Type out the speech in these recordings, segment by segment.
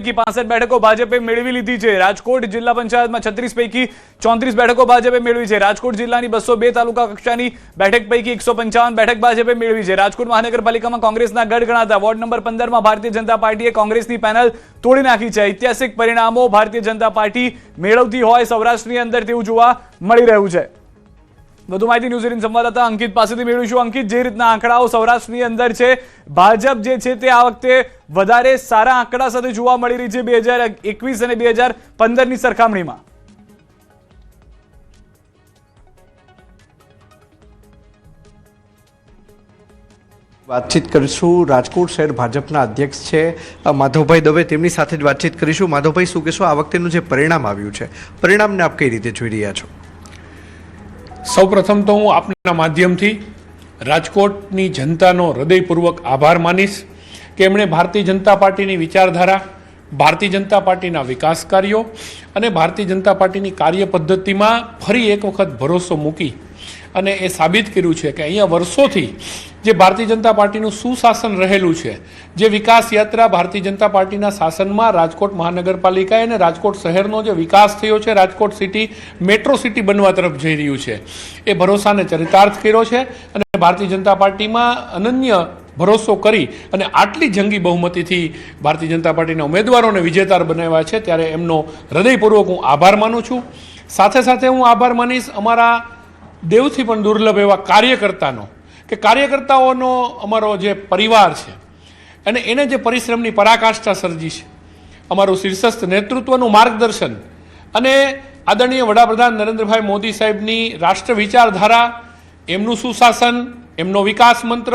પૈકી 65 બેઠકો ભાજપે મેળવી લીધી છે। રાજકોટ જિલ્લા પંચાયતમાં 36 પૈકી 34 બેઠકો ભાજપે મેળવી છે। રાજકોટ જિલ્લાની 202 તાલુકા કક્ષાની બેઠક પૈકી 155 બેઠક ભાજપે મેળવી છે। રાજકોટ મહાનગરપાલિકામાં કોંગ્રેસના ગઢ ગણાતા વોર્ડ નંબર 15માં ભારતીય જનતા પાર્ટીએ કોંગ્રેસની પેનલ તોડી નાખી છે। ઐતિહાસિક પરિણામો ભારતીય જનતા પાર્ટી મેળવતી હોય સૌરાષ્ટ્રની અંદર તેવું જોવા મળી રહ્યું છે। વધુ માહિતી ન્યૂઝ 18 સંવાદદાતા અંકિત પાસેથી મેળવીશું। અંકિત, જે રીતના આંકડાઓ સૌરાષ્ટ્રની અંદર છે, ભાજપ જે છે તે આ વખતે વધારે સારા આંકડા સાથે જોવા મળી રહી છે 2021 અને 2015ની સરખામણીમાં। बातचीत करीशुं। राजकोट शहर भाजपना अध्यक्ष है माधवभाई दवे, तेमनी साथे ज बातचीत करीशुं। माधवभाई, शुं कहेशो आ वखतेनुं जे परिणाम आव्युं छे, परिणामने आप कई रीते जोई रह्या छो? सौ प्रथम तो हूँ आपना माध्यमथी राजकोटनी जनतानो हृदयपूर्वक आभार मानीश कि एमणे भारतीय जनता पार्टीनी विचारधारा, भारतीय जनता पार्टीना विकास कार्यों अने भारतीय जनता पार्टीनी कार्यपद्धतिमां फरी एक वखत भरोसो मूकी અને એ સાબિત કર્યું છે કે અહીંયા વર્ષોથી જે ભારતીય જનતા પાર્ટીનું સુશાસન રહેલું છે, જે વિકાસ યાત્રા ભારતીય જનતા પાર્ટીના શાસનમાં રાજકોટ મહાનગરપાલિકાએ અને રાજકોટ શહેરનો જે વિકાસ થયો છે, રાજકોટ સિટી મેટ્રો સિટી બનવા તરફ જઈ રહ્યું છે, એ ભરોસાને ચરિતાર્થ કર્યો છે અને ભારતીય જનતા પાર્ટીમાં અનન્ય ભરોસો કરી અને આટલી જંગી બહુમતીથી ભારતીય જનતા પાર્ટીના ઉમેદવારોને વિજેતા બનાવ્યા છે, ત્યારે એમનો હૃદયપૂર્વક હું આભાર માનું છું। સાથે સાથે હું આભાર માનીશ અમારા દેવથી પણ દુર્લભ એવા કાર્યકર્તાનો, કે કાર્યકર્તાઓનો અમારો જે પરિવાર છે અને એને જે પરિશ્રમની પરાકાષ્ઠા સર્જી છે, અમારું શીર્ષસ્થ નેતૃત્વનું માર્ગદર્શન અને આદરણીય વડાપ્રધાન નરેન્દ્રભાઈ મોદી સાહેબની રાષ્ટ્ર વિચારધારા, એમનું સુશાસન, એમનો વિકાસ મંત્ર,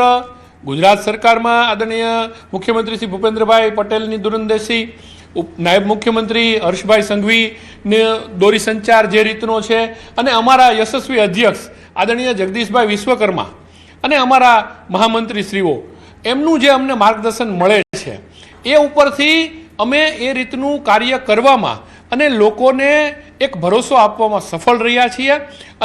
ગુજરાત સરકારમાં આદરણીય મુખ્યમંત્રી શ્રી ભૂપેન્દ્રભાઈ પટેલની દૂરંદેશી, નાયબ મુખ્યમંત્રી હર્ષભાઈ સંઘવીને દોરી સંચાર જે રીતનો છે અને અમારા યશસ્વી અધ્યક્ષ આદરણીય જગદીશભાઈ વિશ્વકર્મા અને અમારા મહામંત્રીશ્રીઓ, એમનું જે અમને માર્ગદર્શન મળે છે એ ઉપરથી અમે એ રીતનું કાર્ય કરવામાં અને લોકોને એક ભરોસો આપવામાં સફળ રહ્યા છીએ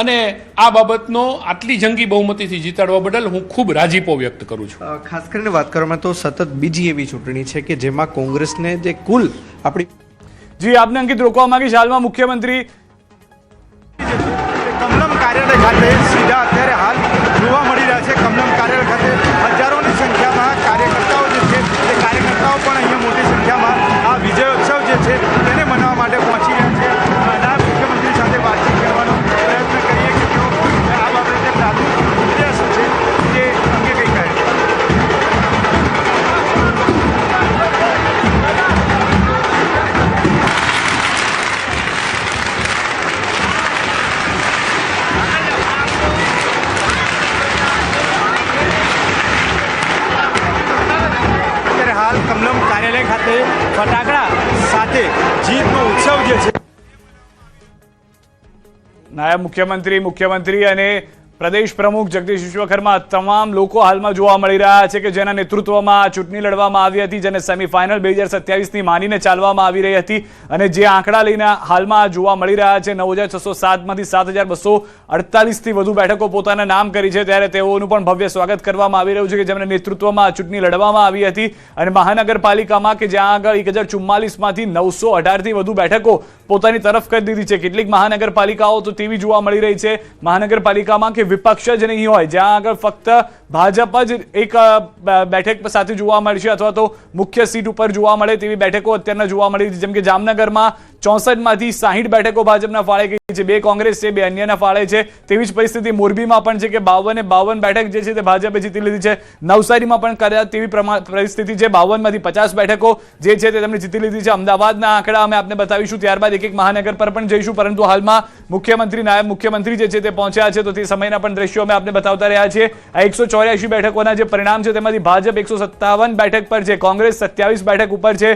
અને આ બાબતનો આટલી જંગી બહુમતીથી જીતાડવા બદલ હું ખૂબ રાજીપો વ્યક્ત કરું છું। ખાસ કરીને વાત કરવામાં તો સતત બીજી એવી ચૂંટણી છે કે જેમાં કોંગ્રેસને જે કુલ આપણી જી આપને અંકિત રોકવા માંગીશ। હાલમાં મુખ્યમંત્રી કમલમ કાર્યાલય ખાતે સીધા અત્યારે હાલ જોવા મળી રહ્યા છે। કમલમ કાર્યાલય ખાતે હજારોની સંખ્યામાં કાર્યકર્તાઓ જે છે તે કાર્યકર્તાઓ પણ અહીંયા મોટી સંખ્યામાં આ વિજયોત્સવ જે છે તેને મનાવવા માટે પહોંચી રહ્યા છે। નાયબ મુખ્યમંત્રી સાથે વાતચીત કરવાનો પ્રયત્ન કરીએ કે તેઓ આ બાબતે પ્રાથમિક પ્રતિક્રિયા શું છે તે અંગે કંઈ કહે છે। કમલમ કાર્યાલય ખાતે ફટાકડા સાથે જીતનો ઉત્સવ જે છે, નાયબ મુખ્યમંત્રી અને પ્રદેશ પ્રમુખ જગદીશ વિશ્વકર્મા તમામ લોકો હાલમાં જોવા મળી રહ્યા છે કે જેના નેતૃત્વમાં ચૂંટણી લડવામાં આવી હતી, જેને સેમીફાઇનલ 2027ની માનીને ચાલવામાં આવી રહી હતી અને જે આંકડા લઈને હાલમાં જોવા મળી રહ્યા છે 9607માંથી 7248થી વધુ બેઠકો પોતાના નામ કરી છે, ત્યારે તેઓનું પણ ભવ્ય સ્વાગત કરવામાં આવી રહ્યું છે કે જેમને નેતૃત્વમાં ચૂંટણી લડવામાં આવી હતી અને મહાનગરપાલિકામાં કે જ્યાં આગળ 1044માંથી 918થી વધુ બેઠકો પોતાની તરફ કરી દીધી છે। કેટલીક મહાનગરપાલિકાઓ તો તેવી જોવા મળી રહી છે મહાનગરપાલિકામાં કે વિપક્ષ જ નહીં હોય, જ્યાં આગળ ફક્ત ભાજપ જ એક બેઠક સાથે જોવા મળશે અથવા તો મુખ્ય સીટ ઉપર જોવા મળે તેવી બેઠકો અત્યારના જોવા મળી છે। જેમ કે જામનગરમાં 64માંથી 60 બેઠકો ભાજપના ફાળે ગઈ છે, 2 કોંગ્રેસ છે, 2 અન્યના ફાળે છે। તેવી જ પરિસ્થિતિ મોરબીમાં પણ છે કે 52 બેઠક જે છે તે ભાજપે જીતી લીધી છે। નવસારીમાં પણ કદાચ તેવી પરિસ્થિતિ છે, 52માંથી 50 બેઠકો જે છે તે તેમણે જીતી લીધી છે। અમદાવાદના આંકડા અમે આપને બતાવીશું, ત્યારબાદ એક મહાનગર પર પણ જઈશું, પરંતુ હાલમાં મુખ્યમંત્રી નાયબ મુખ્યમંત્રી જે છે તે પહોંચ્યા છે તો તે સમયના પણ દ્રશ્યો અમે આપને બતાવતા રહ્યા છીએ। આ 184 બેઠકોના જે પરિણામ છે તેમાંથી ભાજપ 157 બેઠક પર છે, કોંગ્રેસ 27 બેઠક ઉપર છે।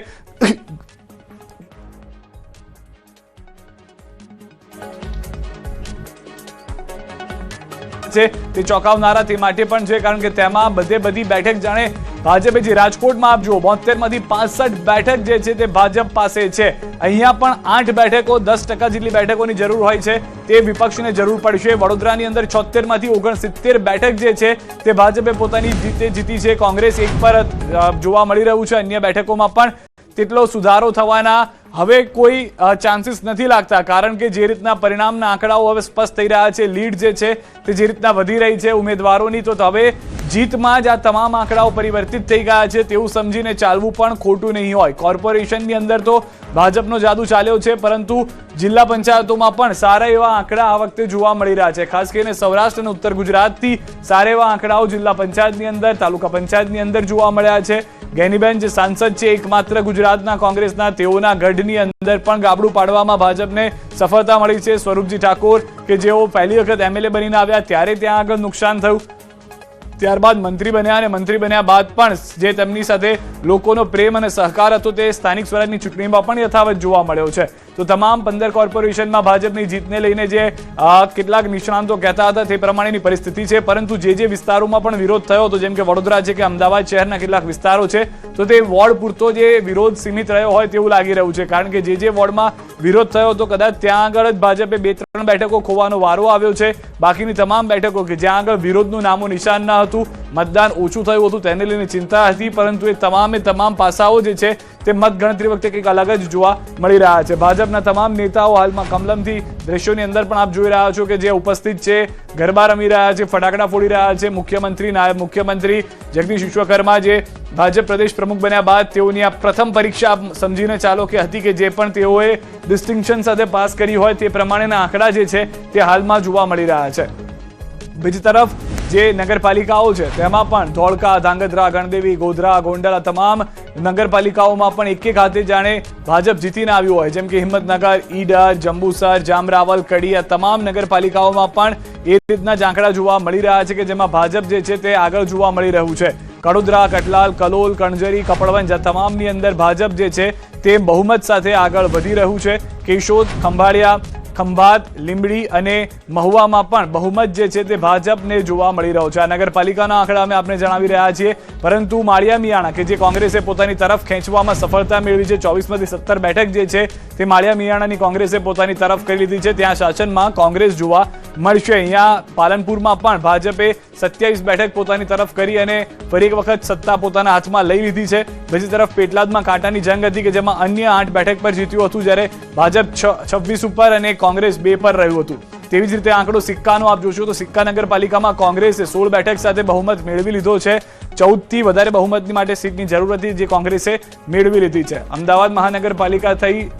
તે ચોંકાવનારા તે માટે પણ છે કારણ કે તેમાં બધી બેઠક જાણે ભાજપે જે રાજકોટમાં આપ જુઓ 72માંથી 65 બેઠક જે છે તે ભાજપ પાસે છે। અહીંયા પણ 8 બેઠકો 10% જેટલી બેઠકોની જરૂર હોય છે તે વિપક્ષને જરૂર પડશે। વડોદરાની અંદર 76માંથી 69 બેઠક જે છે તે ભાજપે પોતાની જીતી છે, કોંગ્રેસ એક પર જોવા મળી રહ્યું છે। અન્ય બેઠકોમાં પણ તેટલો સુધારો થવાના હવે કોઈ ચાન્સીસ નથી લાગતા, કારણ કે જે રીતના પરિણામના આંકડાઓ હવે સ્પષ્ટ થઈ રહ્યા છે, લીડ જે છે તે જે રીતના વધી રહી છે ઉમેદવારોની, તો હવે જીતમાં જ આ તમામ આંકડાઓ પરિવર્તિત થઈ ગયા છે તેવું સમજીને ચાલવું પણ ખોટું નહીં હોય. કોર્પોરેશનની અંદર તો ભાજપનો જાદુ ચાલ્યો છે, પરંતુ જિલ્લા પંચાયતોમાં પણ સારા એવા આંકડા આ વખતે જોવા મળી રહ્યા છે. ખાસ કરીને સૌરાષ્ટ્ર અને ઉત્તર ગુજરાતથી સારા એવા આંકડાઓ જિલ્લા પંચાયતની અંદર, તાલુકા પંચાયતની અંદર જોવા મળ્યા છે. ગેનીબેન જે સાંસદ છે એકમાત્ર ગુજરાતના કોંગ્રેસના, તેઓના ગઢની અંદર પણ ગાબડું પાડવામાં ભાજપને સફળતા મળી છે. સ્વરૂપજી ઠાકોર કે જેઓ પહેલી વખત MLA બનીને આવ્યા ત્યારે ત્યાં આગળ નુકસાન થયું, ત્યારબાદ મંત્રી બન્યા અને મંત્રી બન્યા બાદ પણ જે તેમની સાથે લોકોનો પ્રેમ અને સહકાર હતો તે સ્થાનિક સ્વરાજની ચૂંટણીમાં પણ યથાવત જોવા મળ્યો છે. તો તમામ 15 કોર્પોરેશનમાં ભાજપની જીતને લઈને જે કેટલાક નિષ્ણાંતો કહેતા હતા તે પ્રમાણેની પરિસ્થિતિ છે, પરંતુ જે વિસ્તારોમાં પણ વિરોધ થયો હતો, જેમ કે વડોદરા છે કે અમદાવાદ શહેરના કેટલાક વિસ્તારો છે, તો તે વોર્ડ પૂરતો જે વિરોધ સીમિત રહ્યો હોય તેવું લાગી રહ્યું છે. કારણ કે જે વોર્ડમાં વિરોધ થયો હતો કદાચ ત્યાં આગળ જ ભાજપે 2-3 બેઠકો ખોવાનો વારો આવ્યો છે. બાકીની તમામ બેઠકો કે જ્યાં આગળ વિરોધનું નામો નિશાન ન હતું, મતદાન ઓછું થયું હતું, તેને લઈને ચિંતા હતી, પરંતુ એ તમામ પાસાઓ જે છે તે મતગણતરી વખતે કંઈક અલગ જ જોવા મળી રહ્યા છે. ભાજપના તમામ નેતાઓ હાલમાં કમલમથી દ્રશ્યોની અંદર પણ આપ જોઈ રહ્યા છો કે જે ઉપસ્થિત છે, ગરબા રમી રહ્યા છે, ફટાકડા ફોડી રહ્યા છે. મુખ્યમંત્રી, નાયબ મુખ્યમંત્રી જગદીશ વિશ્વકર્મા જે ભાજપ પ્રદેશ પ્રમુખ બન્યા બાદ તેઓની આ પ્રથમ પરીક્ષા સમજીને ચાલો કે હતી, કે જે પણ તેઓએ ડિસ્ટિંક્શન સાથે પાસ કરી હોય તે પ્રમાણેના આંકડા જે છે તે હાલમાં જોવા મળી રહ્યા છે. બીજી તરફ જે નગરપાલિકાઓ છે તેમાં પણ ધોળકા, ધાંગધ્રા, ગણદેવી, ગોધરા, ગોંડલ તમામ નગરપાલિકાઓમાં પણ એક હાથે જાણે ભાજપ જીતીને આવ્યું હોય. જેમ કે હિંમતનગર, ઈડર, જંબુસર, જામરાવલ, કડી આ તમામ નગરપાલિકાઓમાં પણ એ રીતના જ આંકડા જોવા મળી રહ્યા છે કે જેમાં ભાજપ જે છે તે આગળ જોવા મળી રહ્યું છે. કડોદરા, કટલાલ, કલોલ, કણજરી, કપડવંજ આ તમામની અંદર ભાજપ જે છે તે બહુમત સાથે આગળ વધી રહ્યું છે. કેશોદ, ખંભાળિયા, ખંભાત, લીંબડી અને મહુવામાં પણ બહુમત જે છે તે ભાજપને જોવા મળી રહ્યો છે. આ નગરપાલિકાના આંકડા અમે આપને જણાવી રહ્યા છીએ, પરંતુ માળિયા મિયાણા કે જે કોંગ્રેસે પોતાની તરફ ખેંચવામાં સફળતા મેળવી છે, 24માંથી 17 બેઠક જે છે તે માળિયા મિયાણાની કોંગ્રેસે પોતાની તરફ કરી લીધી છે. ત્યાં શાસનમાં કોંગ્રેસ જોવા મળશે. અહીંયા પાલનપુરમાં પણ ભાજપે 27 બેઠક પોતાની તરફ કરી અને ફરી એક વખત સત્તા પોતાના હાથમાં લઈ લીધી છે. બીજી તરફ પેટલાદમાં કાંટાની જંગ હતી કે જેમાં અન્ય 8 બેઠક પર જીત્યું હતું, જ્યારે ભાજપ 26 ઉપર અને કોંગ્રેસ 2 પર રહ્યું હતું. તેવી જ રીતે આંકડો સિક્કાનો આપ જોશો તો સિક્કા નગરપાલિકામાં કોંગ્રેસે 16 બેઠક સાથે બહુમત મેળવી લીધો છે. 14થી વધારે બહુમતની માટે સીટની જરૂર હતી, જે કોંગ્રેસે મેળવી લીધી છે. અમદાવાદ મહાનગરપાલિકા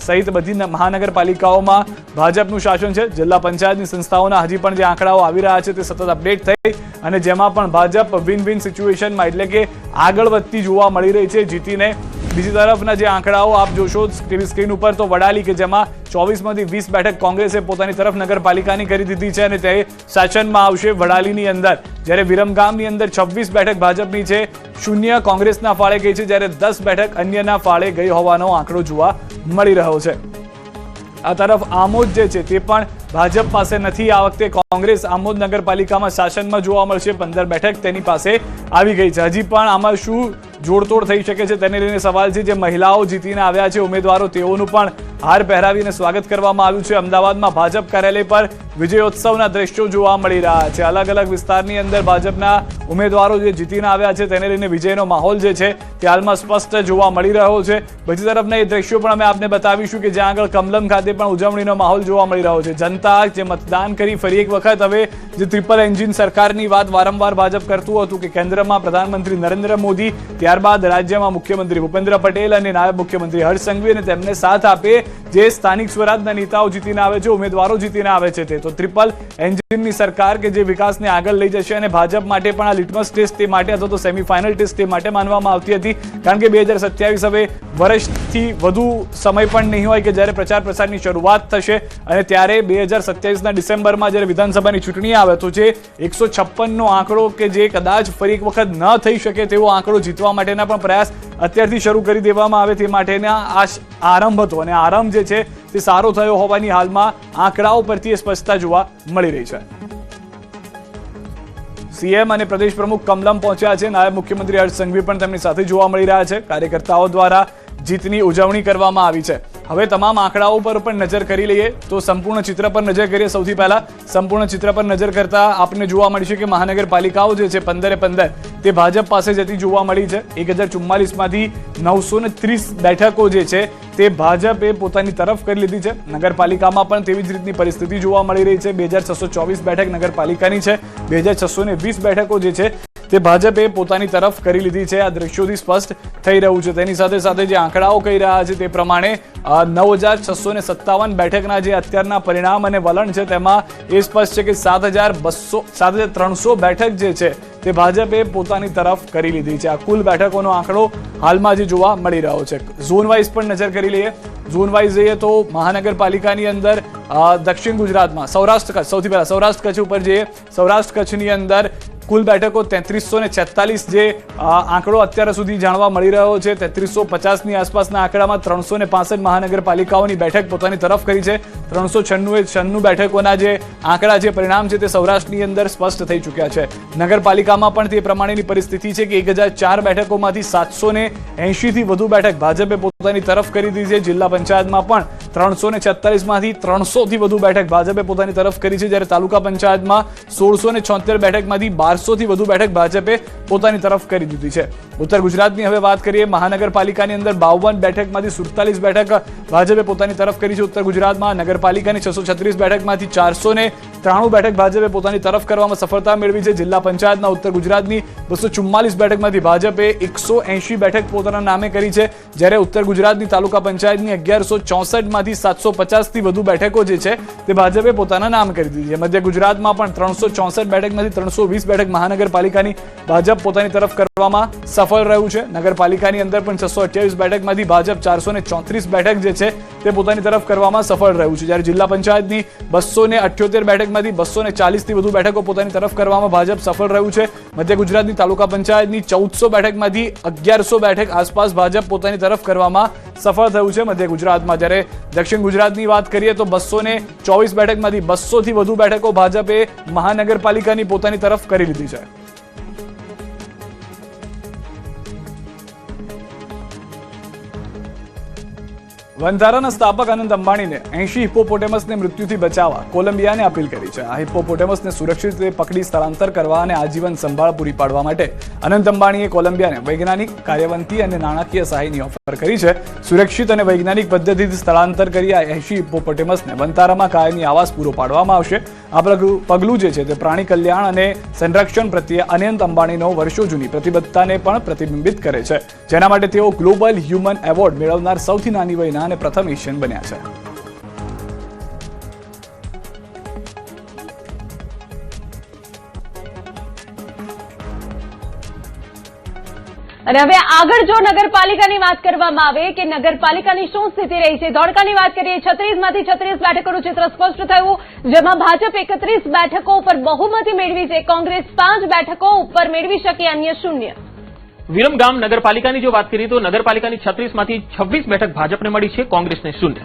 સહિત બધી મહાનગરપાલિકાઓમાં ભાજપનું શાસન છે. જિલ્લા પંચાયતની સંસ્થાઓના હજી પણ જે આંકડાઓ આવી રહ્યા છે તે સતત અપડેટ થઈ અને જેમાં પણ ભાજપ વિન વિન સિચ્યુએશનમાં એટલે કે આગળ વધતી જોવા મળી રહી છે જીતીને. બીજી તરફના જે આંકડાઓ આપ જોશો ટીવી સ્ક્રીન ઉપર તો વડાલી કે જેમાં 24માંથી 20 બેઠક કોંગ્રેસે પોતાની તરફ નગરપાલિકાની કરી દીધી છે અને તે શાસનમાં આવશે વડાલીની અંદર. જ્યારે વિરમગામની અંદર 26 બેઠક ભાજપની છે, 0 કોંગ્રેસના ફાળે ગઈ છે, જ્યારે 10 બેઠક અન્યના ફાળે ગઈ હોવાનો આંકડો જોવા મળી રહ્યો છે. આ તરફ આમોદ જે છે તે પણ ભાજપ પાસે નથી. આ વખતે કોંગ્રેસ આમોદ નગરપાલિકામાં શાસનમાં જોવા મળશે, 15 બેઠક તેની પાસે આવી ગઈ છે. હજી પણ આમાં શું જોડતોડ થઈ શકે છે તેને લઈને સવાલ છે. જે મહિલાઓ જીતીને આવ્યા છે ઉમેદવારો, તેઓનું પણ હાર પહેરાવીને સ્વાગત કરવામાં આવ્યું છે. અમદાવાદમાં ભાજપ કાર્યાલય પર વિજયોત્સવના દ્રશ્યો જોવા મળી રહ્યા છે. અલગ અલગ વિસ્તારની અંદર ભાજપના ઉમેદવારો જે જીતીને આવ્યા છે તેને લઈને વિજયનો માહોલ જે છે તે હાલમાં સ્પષ્ટ જોવા મળી રહ્યો છે. બીજી તરફના એ દ્રશ્યો પણ અમે આપને બતાવીશું કે જ્યાં આગળ કમલમ ખાતે પણ ઉજવણીનો માહોલ જોવા મળી રહ્યો છે. જનતા જે મતદાન કરી ફરી એક વખત હવે જે ટ્રિપલ એન્જિન સરકારની વાત વારંવાર ભાજપ કરતું હતું કે કેન્દ્રમાં પ્રધાનમંત્રી નરેન્દ્ર મોદી, ત્યારબાદ રાજ્યમાં મુખ્યમંત્રી ભૂપેન્દ્ર પટેલ અને નાયબ મુખ્યમંત્રી હર્ષ સંઘવી અને તેમને સાથ આપે જે સ્થાનિક સ્વરાજના નેતાઓ જીતીને આવે છે, ઉમેદવારો જીતીને આવે છે, તે તો ટ્રિપલ એન્જિનની સરકાર કે જે વિકાસને આગળ લઈ જશે. અને ભાજપ માટે પણ આ લિટમસ ટેસ્ટ તે માટે અથવા તો સેમીફાઇનલ ટેસ્ટ તે માટે માનવામાં આવતી હતી, કારણ કે 2027 હવે વર્ષથી વધુ સમય પણ નહીં હોય કે જ્યારે પ્રચાર પ્રસારની શરૂઆત થશે અને ત્યારે 2027ના ડિસેમ્બરમાં જ્યારે વિધાનસભાની ચૂંટણી આવે તો જે 156નો આંકડો કે જે કદાચ ફરી એક વખત ન થઈ શકે તેવો આંકડો જીતવા માટેના પણ પ્રયાસ અત્યારથી શરૂ કરી દેવામાં આવે તે માટેના આરંભ હતો અને આરંભ જે છે તે સારો થયો હોવાની હાલમાં આંકડાઓ પરથી સ્પષ્ટતા જોવા મળી રહી છે. સીએમ અને પ્રદેશ પ્રમુખ કમલમ પહોંચ્યા છે. નાયબ મુખ્યમંત્રી હર્ષ સંઘવી પણ તેમની સાથે જોવા મળી રહ્યા છે. કાર્યકર્તાઓ દ્વારા જીતની ઉજવણી કરવામાં આવી છે। હવે તમામ આંકડાઓ પર પણ નજર કરી લઈએ તો સંપૂર્ણ ચિત્ર પર નજર કરીએ। સૌથી પહેલા સંપૂર્ણ ચિત્ર પર નજર કરતા આપને જોવા મળશે કે મહાનગરપાલિકાઓ જે છે 15 તે ભાજપ પાસે જતી જોવા મળી છે। 1044 માંથી 930 બેઠકો જે છે તે ભાજપે પોતાની તરફ કરી લીધી છે। નગરપાલિકામાં પણ તેવી જ રીતની પરિસ્થિતિ જોવા મળી રહી છે। 2624 બેઠક નગરપાલિકાની છે, 2620 બેઠકો જે છે તે ભાજપે પોતાની તરફ કરી લીધી છે। આ દ્રશ્યોથી સ્પષ્ટ થઈ રહ્યું છે। તેની સાથે સાથે જે આંકડાઓ કહી રહ્યા છે તે પ્રમાણે 9657 બેઠકના જે અત્યારના પરિણામ અને વલણ છે તેમાં એ સ્પષ્ટ છે કે 7300 બેઠક જે છે તે ભાજપે પોતાની તરફ કરી લીધી છે। આ કુલ બેઠકોનો આંકડો હાલમાં જે જોવા મળી રહ્યો છે। ઝોન વાઇઝ પણ નજર કરી લઈએ। ઝોન વાઇઝ જઈએ તો મહાનગરપાલિકાની અંદર દક્ષિણ ગુજરાતમાં સૌરાષ્ટ્ર કચ્છ, સૌથી પહેલા સૌરાષ્ટ્ર કચ્છ ઉપર જઈએ। સૌરાષ્ટ્ર કચ્છની અંદર કુલ બેઠકો 3346 જે આંકડો અત્યાર સુધી જાણવા મળી રહ્યો છે। 3350ની આસપાસના આંકડામાં 365 મહાનગરપાલિકાઓની બેઠક પોતાની તરફ કરી છે। 396 બેઠકોના જે આંકડા છે, પરિણામ છે તે સૌરાષ્ટ્રની અંદર સ્પષ્ટ થઈ ચૂક્યા છે। નગરપાલિકામાં પણ તે પ્રમાણેની પરિસ્થિતિ છે કે 1004 બેઠકોમાંથી 780 થી વધુ બેઠક ભાજપે પોતાની તરફ કરી દીધી છે। જિલ્લા પંચાયતમાં પણ 346 માંથી 300 થી વધુ બેઠક ભાજપે પોતાની તરફ કરી છે, જ્યારે તાલુકા પંચાયતમાં 1676 બેઠકમાંથી 1200 થી વધુ બેઠક ભાજપે પોતાની તરફ કરી દીધી છે। ઉત્તર ગુજરાતની હવે વાત કરીએ। મહાનગરપાલિકાની અંદર 52 બેઠકમાંથી 47 બેઠક ભાજપે પોતાની તરફ કરી છે। ઉત્તર ગુજરાતમાં નગરપાલિકાની 636 બેઠકમાંથી 493 બેઠક ભાજપે પોતાની તરફ કરવામાં સફળતા મેળવી છે। જિલ્લા પંચાયતના ઉત્તર ગુજરાતની 244 બેઠકમાંથી ભાજપે 180 બેઠક પોતાના નામે કરી છે, જ્યારે ઉત્તર ગુજરાતની તાલુકા પંચાયતની 1164 માંથી 750 થી વધુ બેઠકો જે છે તે ભાજપે પોતાના નામ કરી દીધી છે। મધ્ય ગુજરાતમાં પણ 364 બેઠકમાંથી 320 બેઠક મહાનગરપાલિકાની ભાજપ પોતાની તરફ કરવામાં સફળ રહ્યું છે। નગરપાલિકાની અંદર પણ 628 બેઠકમાંથી ભાજપ 434 બેઠક જે છે તે પોતાની તરફ કરવામાં સફળ રહ્યું છે, જ્યારે જિલ્લા પંચાયતની 278 બેઠકમાંથી 240 થી વધુ બેઠકો પોતાની તરફ કરવામાં ભાજપ સફળ રહ્યું છે। મધ્ય ગુજરાતની તાલુકા પંચાયતની 1400 બેઠકમાંથી 1100 બેઠક આસપાસ ભાજપ પોતાની તરફ કરવામાં સફળ થયું છે મધ્ય ગુજરાતમાં। જ્યારે દક્ષિણ ગુજરાતની વાત કરીએ તો 224 બેઠકમાંથી 200 થી વધુ બેઠકો ભાજપે મહાનગરપાલિકાની પોતાની તરફ કરી લીધી છે। વનધારાના સ્થાપક અનંત અંબાણીને 80 હિપ્પોપોટેમસને મૃત્યુથી બચાવવા કોલંબિયાને અપીલ કરી છે। આ હિપ્પોપોટેમસને સુરક્ષિત રીતે પકડી સ્થળાંતર કરવા અને આજીવન સંભાળ પૂરી પાડવા માટે અનંત અંબાણીએ કોલંબિયાને વૈજ્ઞાનિક, કાર્યવંતી અને નાણાકીય સહાયની ઓફર કરી છે। સુરક્ષિત અને વૈજ્ઞાનિક પદ્ધતિથી સ્થળાંતર કરી આ 80 હિપ્પોપોટેમસને વનધારામાં કાયમી આવાસ પૂરો પાડવામાં આવશે। આ પગલું જે છે તે પ્રાણી કલ્યાણ અને સંરક્ષણ પ્રત્યે અનંત અંબાણીનો વર્ષો જૂની પ્રતિબદ્ધતાને પણ પ્રતિબિંબિત કરે છે, જેના માટે તેઓ ગ્લોબલ હ્યુમન એવોર્ડ મેળવનાર સૌથી નાની વયના અને પ્રથમ એશિયન બન્યા છે। અને હવે આગળ જો નગરપાલિકાની વાત કરવામાં આવે કે નગરપાલિકાની શું સ્થિતિ રહી છે, ધોળકાની વાત કરીએ। 36 માંથી 36 બેઠકોનું ચિત્ર સ્પષ્ટ થયું, જેમાં ભાજપ 31 બેઠકો ઉપર બહુમતી મેળવી છે, કોંગ્રેસ 5 બેઠકો ઉપર મેળવી શકે, અન્ય શૂન્ય। વિરમગામ નગરપાલિકાની જો વાત કરીએ તો નગરપાલિકાની 36 માંથી 26 બેઠક ભાજપને મળી છે, કોંગ્રેસને 0।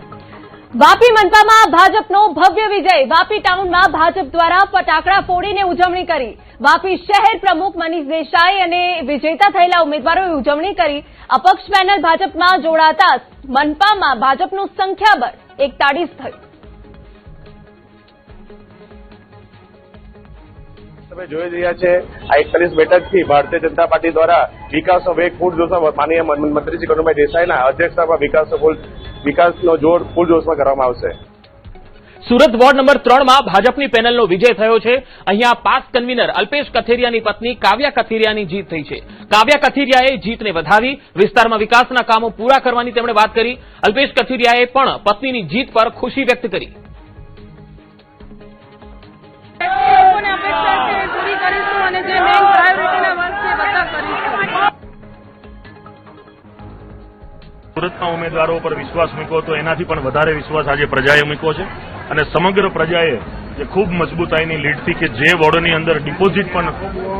વાપી મનપામાં ભાજપનો ભવ્ય વિજય, વાપી ટાઉનમાં ભાજપ દ્વારા ફટાકડા ફોડીને ઉજવણી કરી। વાપી શહેર પ્રમુખ મનીષ દેસાઈ અને વિજેતા થયેલા ઉમેદવારોએ ઉજવણી કરી। અપક્ષ પેનલ ભાજપમાં જોડાતા મનપામાં ભાજપનું સંખ્યાબળ 41 થયું। તમે જોઈ રહ્યા છે આ 41 બેઠકથી ભારતીય જનતા પાર્ટી દ્વારા વિકાસનો વેગ પૂરજોશમાં માનનીય મંત્રી શ્રી કનુભાઈ દેસાઈના અધ્યક્ષતામાં વિકાસનો જોર પૂરજોશમાં કરવામાં આવશે। સુરત વોર્ડ નંબર 3 માં ભાજપની પેનલનો વિજય થયો છે। અહીંયા પાસ કન્વીનર અલ્પેશ કથિરિયાની પત્ની કાવ્યા કથિરિયાની જીત થઈ છે। કાવ્યા કથિરિયાએ જીતને વધાવી વિસ્તારમાં વિકાસના કામો પૂરા કરવાની તેમણે વાત કરી। અલ્પેશ કથિરિયાએ પણ પત્નીની જીત પર ખુશી વ્યક્ત કરી। સુરતના ઉમેદવારો પર વિશ્વાસ મૂક્યો તો એનાથી પણ વધારે વિશ્વાસ આજે પ્રજાએ મૂક્યો છે અને સમગ્ર પ્રજાએ જે ખૂબ મજબૂતાઈની લીડથી કે જે વોર્ડોની અંદર ડિપોઝિટ પણ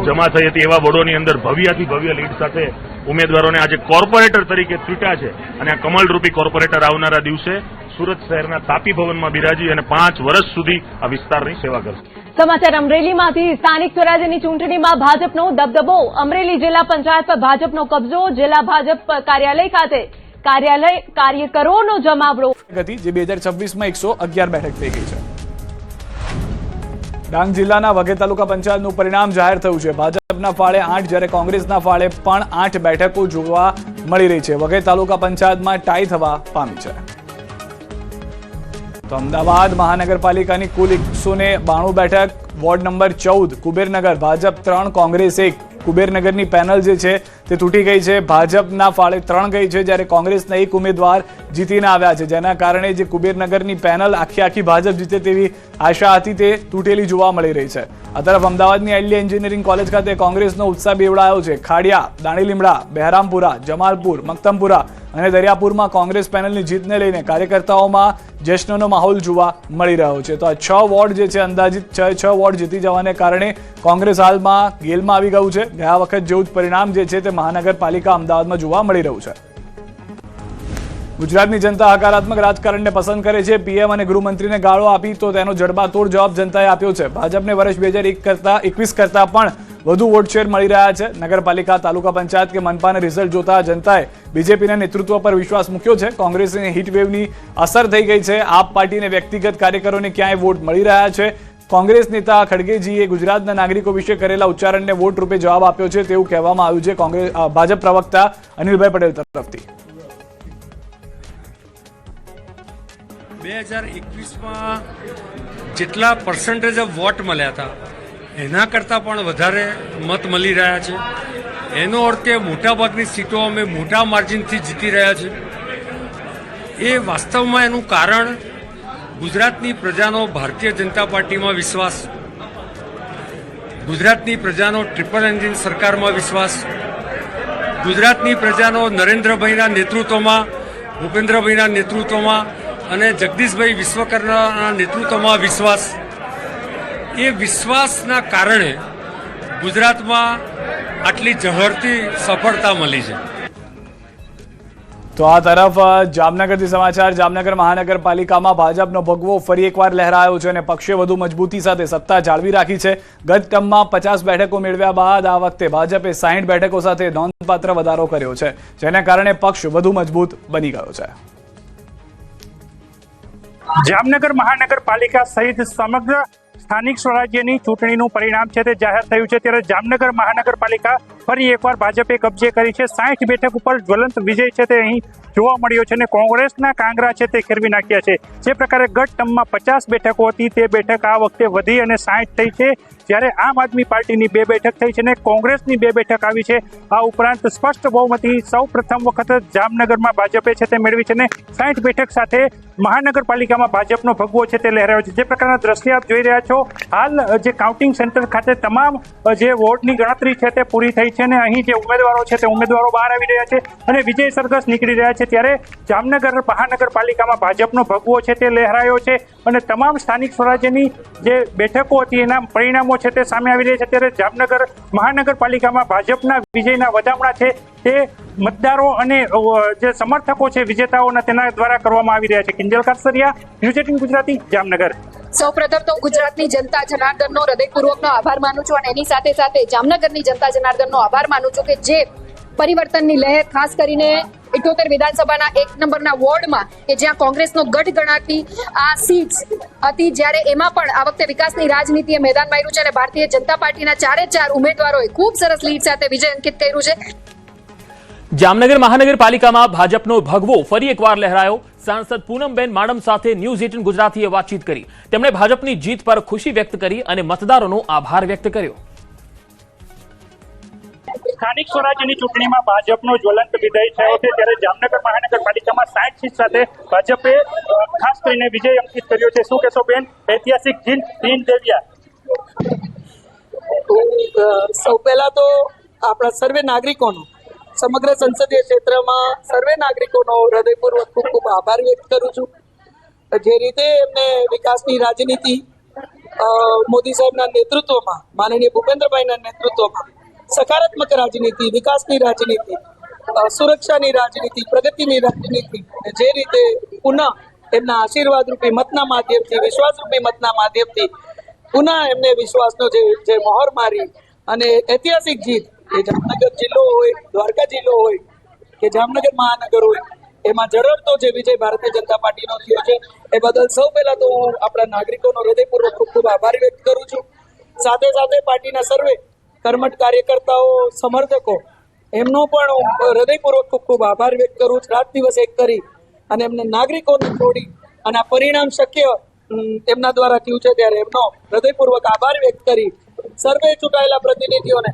જમા થઈ હતી એવા વોર્ડોની અંદર ભવ્યથી ભવ્ય લીડ સાથે ઉમેદવારોને આજે કોર્પોરેટર તરીકે ચૂંટ્યા છે અને આ કમલરૂપી કોર્પોરેટર આવનારા દિવસે સુરત શહેરના તાપી ભવનમાં બિરાજી અને 5 વર્ષ સુધી આ વિસ્તારની સેવા કરશે। સમાચાર અમરેલીમાંથી। સ્થાનિક સ્વરાજ્યની ચૂંટણીમાં ભાજપનો દબદબો, અમરેલી જિલ્લા પંચાયત પર ભાજપનો કબજો। જિલ્લા ભાજપ કાર્યાલય ખાતે કાર્યકરોનો જમાવડો હતી, જે 2026માં 111 બેઠક થઈ ગઈ છે. ડાંગ જિલ્લાના વઘઈ તાલુકા પંચાયતનું પરિણામ જાહેર થયું છે. ભાજપના ફાળે 8 જ્યારે કોંગ્રેસના ફાળે પણ 8 બેઠકો જોવા મળી રહી છે. વઘઈ તાલુકા પંચાયતમાં ટાઈ થવા પામી છે. તો અમદાવાદ મહાનગરપાલિકાની કુલ 192 બેઠક, વોર્ડ નંબર 14 કુબેરનગર ભાજપ 3 કોંગ્રેસ 1. કુબેરનગરની પેનલ જે છે તે તૂટી ગઈ છે. ભાજપના ફાળે 3 ગઈ છે, જ્યારે કોંગ્રેસના 1 ઉમેદવાર જીતીને આવ્યા છે, જેના કારણે જે કુબેરનગરની પેનલ આખી ભાજપ જીતે તેવી આશા હતી તે તૂટેલી જોવા મળી રહી છે. આ તરફ અમદાવાદની એલડી એન્જિનિયરિંગ કોલેજ ખાતે કોંગ્રેસનો ઉત્સાહ બેવડાયો છે. ખાડિયા, દાણીલીમડા, બહેરામપુરા, જમાલપુર, મક્તમપુરા અને દરિયાપુરમાં કોંગ્રેસ પેનલની જીતને લઈને કાર્યકર્તાઓમાં જશ્નનો માહોલ જોવા મળી રહ્યો છે. તો આ 6 વોર્ડ જે છે અંદાજિત 6 વોર્ડ જીતી જવાને કારણે કોંગ્રેસ હાલમાં ગેલમાં આવી ગયું છે. ગયા વખત જેવું જ પરિણામ જે છે તે મહાનગરપાલિકા અમદાવાદમાં જોવા મળી રહ્યું છે. ગુજરાતની જનતા હકારાત્મક રાજકારણને પસંદ કરે છે. પીએમ અને ગૃહમંત્રીને ગાળો આપી તો તેનો જડબાતોડ જવાબ જનતાએ આપ્યો છે. ભાજપને વર્ષ 2021 કરતા પણ વધુ વોટ શેર મળી રહ્યા છે. નગરપાલિકા, તાલુકા પંચાયત કે મનપાના રિઝલ્ટ જોતા જનતાએ બીજેપીના નેતૃત્વ પર વિશ્વાસ મૂક્યો છે. કોંગ્રેસની હીટવેવની અસર થઈ ગઈ છે. આપ પાર્ટીને વ્યક્તિગત કાર્યકરોને ક્યાંય વોટ મળી રહ્યા છે. કોંગ્રેસ નેતા ખડગેજીએ ગુજરાતના નાગરિકો વિશે કરેલા ઉચ્ચારણને વોટ રૂપે જવાબ આપ્યો છે તેવું કહેવામાં આવ્યું છે ભાજપ પ્રવક્તા અનિલભાઈ પટેલ તરફથી. 2021માં જેટલા પર્સન્ટેજ ઓફ વોટ મળ્યા હતા એના કરતાં પણ વધારે મત મળી રહ્યા છે. એનો અર્થ કે મોટાભાગની સીટો અમે મોટા માર્જિનથી જીતી રહ્યા છે. એ વાસ્તવમાં એનું કારણ ગુજરાતની પ્રજાનો ભારતીય જનતા પાર્ટીમાં વિશ્વાસ, ગુજરાતની પ્રજાનો ટ્રિપલ એન્જિન સરકારમાં વિશ્વાસ, ગુજરાતની પ્રજાનો નરેન્દ્રભાઈના નેતૃત્વમાં, ભૂપેન્દ્રભાઈના નેતૃત્વમાં અને જગદીશભાઈ વિશ્વકર્માના નેતૃત્વમાં વિશ્વાસ. એ વિશ્વાસના કારણે ગુજરાતમાં આટલી ઝળહળતી સફળતા મળી છે. તો આ તરફ જામનગરથી સમાચાર. જામનગર મહાનગરપાલિકામાં ભાજપનો ભગવો ફરી એકવાર લહેરાયો છે અને પક્ષે વધુ મજબૂતી સાથે સત્તા જાળવી રાખી છે. ગત ટર્મમાં 50 બેઠકો મેળવ્યા બાદ આ વખતે ભાજપે 60 બેઠકો સાથે નોંધપાત્ર વધારો કર્યો છે, જેના કારણે પક્ષ વધુ મજબૂત બની ગયો છે. જામનગર મહાનગરપાલિકા સહિત સમગ્ર સ્થાનિક સ્વરાજ્યની ચૂંટણીનું પરિણામ છે તે જાહેર થયું છે. ત્યારે જામનગર મહાનગરપાલિકા ફરી એકવાર ભાજપે કબજે કરી છે. 60 બેઠક ઉપર જ્વલંત વિજય છે તે અહીં જોવા મળ્યો છે અને કોંગ્રેસના કાંગરા છે તે ખેરવી નાખ્યા છે. જે પ્રકારે ગત ટર્મમાં 50 બેઠકો હતી તે બેઠક આ વખતે વધી અને 60 થઈ છે. જ્યારે આમ આદમી પાર્ટીની 2 બેઠક થઈ છે અને કોંગ્રેસની 2 બેઠક આવી છે. આ ઉપરાંત સ્પષ્ટ બહુમતી સૌ પ્રથમ વખત જામનગરમાં ભાજપે છે તે મેળવી છે અને 60 બેઠક સાથે મહાનગરપાલિકામાં ભાજપનો ભગવો છે તે લહેરાયો છે. જે પ્રકારના દ્રશ્ય આપ જોઈ રહ્યા છો, હાલ જે કાઉન્ટિંગ સેન્ટર ખાતે તમામ જે વોટની ગણતરી છે તે પૂરી થઈ છે અને અહીં જે ઉમેદવારો છે તે ઉમેદવારો બહાર આવી રહ્યા છે અને વિજય સરઘસ નીકળી રહ્યા છે. ત્યારે જામનગર મહાનગરપાલિકામાં ભાજપનો ભગવો છે તે લહેરાયો છે અને તમામ સ્થાનિક સ્વરાજ્યની જે બેઠકો હતી એના પરિણામો છે તે સામે આવી રહ્યા છે. ત્યારે જામનગર મહાનગરપાલિકામાં ભાજપના વિજયના વધામણા છે તે મતદારો અને જે સમર્થકો છે વિજેતાઓના તેના દ્વારા કરવામાં આવી રહ્યા છે. કિંજલ કારસરિયા, ન્યૂઝ 18 ગુજરાતી, જામનગર. સૌપ્રથમ તો ગુજરાતની જનતા જનાર્દનનો હૃદયપૂર્વકનો આભાર માનું છું અને એની સાથે સાથે જામનગરની જનતા જનાર્દનનો આભાર માનું છું કે જે પરિવર્તનની લહેર ખાસ કરીને 78 વિધાનસભાના 1 નંબરના વોર્ડમાં કે જ્યાં કોંગ્રેસનો ગઢ ગણાતી આ સીટ્સ હતી, જ્યારે એમાં પણ આ વખતે વિકાસની રાજનીતિએ મેદાન માર્યું છે અને ભારતીય જનતા પાર્ટીના 4 ઉમેદવારોએ ખૂબ સરસ લીડ સાથે વિજય અંકિત કર્યું છે. જામનગર મહાનગરપાલિકામાં ભાજપનો ભગવો ફરી એકવાર લહેરાયો. સાંસદ પૂનમબેન માડમ સાથે ન્યૂઝ 18 ગુજરાતીએ વાતચીત કરી. તેમણે ભાજપની જીત પર ખુશી વ્યક્ત કરી અને મતદારોનો આભાર વ્યક્ત કર્યો. સ્થાનિક સ્વરાજ્યની ચૂંટણીમાં ભાજપનો જ્વલંત વિજય થયો છે. ત્યારે જામનગર મહાનગરપાલિકામાં 60 સીટ સાથે ભાજપે ખાસ કરીને વિજય અંકિત કર્યો છે. શું કહેશો બેન, ઐતિહાસિક જીત દીન દેવિયા? સૌ પહેલા તો આપણા સર્વે નાગરિકોનો, સમગ્ર સંસદીય ક્ષેત્રમાં સર્વે નાગરિકોનો હૃદયપૂર્વક ખૂબ ખૂબ આભાર વ્યક્ત કરું છું. જે રીતે એમને વિકાસની રાજનીતિ મોદી સાહેબના નેતૃત્વમાં, માનનીય ભૂપેન્દ્રભાઈના નેતૃત્વમાં સકારાત્મક રાજનીતિ, વિકાસની રાજનીતિ, સુરક્ષાની રાજનીતિ, પ્રગતિની રાજનીતિ, જે રીતે પુનઃ એમના આશીર્વાદ રૂપી મતના માધ્યમથી, વિશ્વાસ રૂપી મતના માધ્યમથી પુનઃ એમને વિશ્વાસનો જે મહોર મારી અને ઐતિહાસિક જીત, એ જામનગર જિલ્લો હોય, દ્વારકા જિલ્લો હોય કે જામનગર મહાનગર હોય, એમાં જરડતો જે વિજય ભારતીય જનતા પાર્ટીનો થયો છે એ બદલ સૌ પહેલા તો હું આપણા નાગરિકોનો હૃદયપૂર્વક ખૂબ ખૂબ આભાર વ્યક્ત કરું છું. સાથે સાથે પાર્ટીના સર્વે કર્મઠ કાર્યકર્તાઓ, સમર્થકો એમનો પણ હું હૃદયપૂર્વક ખૂબ ખૂબ આભાર વ્યક્ત કરું છું. રાત દિવસ એક કરી અને એમને નાગરિકોને જોડી અને આ પરિણામ શક્ય એમના દ્વારા થયું છે, ત્યારે એમનો હૃદયપૂર્વક આભાર વ્યક્ત કરી સર્વે ચૂંટાયેલા પ્રતિનિધિઓને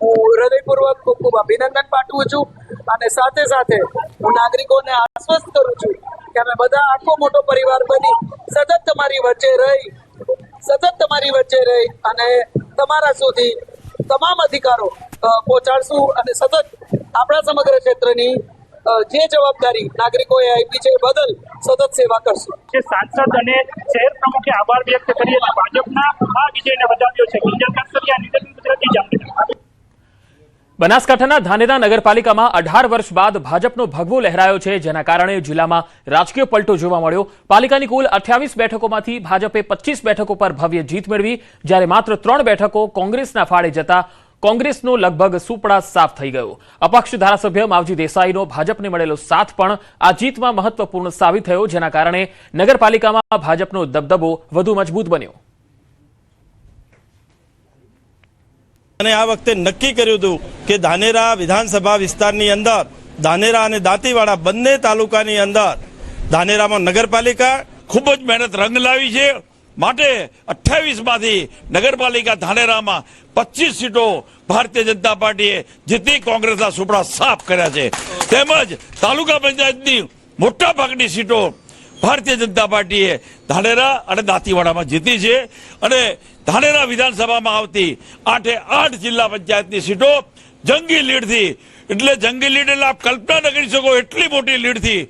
હું હૃદયપૂર્વક ખૂબ ખૂબ અભિનંદન પાઠવું છું. અને સાથે સાથે હું નાગરિકોને આશ્વસ્ત કરું છું કે અમે બધા આખો મોટો પરિવાર બની સતત તમારી વચ્ચે રહી અને તમારા સુધી તમામ અધિકારો પહોંચાડશું અને સતત આપણા સમગ્ર ક્ષેત્રની જે જવાબદારી નાગરિકોએ આપી છે એ બદલ સતત સેવા કરશું. સાંસદ અને શહેર પ્રમુખે આભાર વ્યક્ત કરી અને ભાજપના આ વિજયને વધાવ્યો છે. બનાસકાંઠાના ધાનેરા નગરપાલિકામાં 18 વર્ષ બાદ ભાજપનો ભગવો લહેરાયો છે, જેના કારણે જિલ્લામાં રાજકીય પલટો જોવા મળ્યો. પાલિકાની કુલ 28 બેઠકોમાંથી ભાજપે 25 બેઠકો પર ભવ્ય જીત મેળવી, જ્યારે માત્ર 3 બેઠકો કોંગ્રેસના ફાળે જતા કોંગ્રેસનો લગભગ સુપડા સાફ થઈ ગયો. અપક્ષ ધારાસભ્ય માવજી દેસાઈનો ભાજપને મળેલો સાથ પણ આ જીતમાં મહત્વપૂર્ણ સાબિત થયો, જેના કારણે નગરપાલિકામાં ભાજપનો દબદબો વધુ મજબૂત બન્યો. અને આ વખતે નક્કી કર્યું હતું કે ધાનેરા વિધાનસભા વિસ્તારની અંદર ધાનેરા અને દાંતીવાડા બંને તાલુકાની અંદર ધાનેરામાં નગરપાલિકા ખૂબ જ મહેનત રંગ લાવી છે. માટે 28માંથી નગરપાલિકા ધાનેરામાં 25 સીટો ભારતીય જનતા પાર્ટીએ જીતી કોંગ્રેસના સુપડા સાફ કર્યા છે. તેમજ તાલુકા પંચાયતની મોટા ભાગની સીટો ભારતીય જનતા પાર્ટીએ ધાનેરા અને દાંતીવાડામાં જીતી છે. અને ધાનેરા વિધાનસભામાં આવતી 8 જિલ્લા પંચાયતની સીટો જંગી લીડથી, એટલે જંગી લીડ એટલે આપ કલ્પના ન કરી શકો એટલી મોટી લીડથી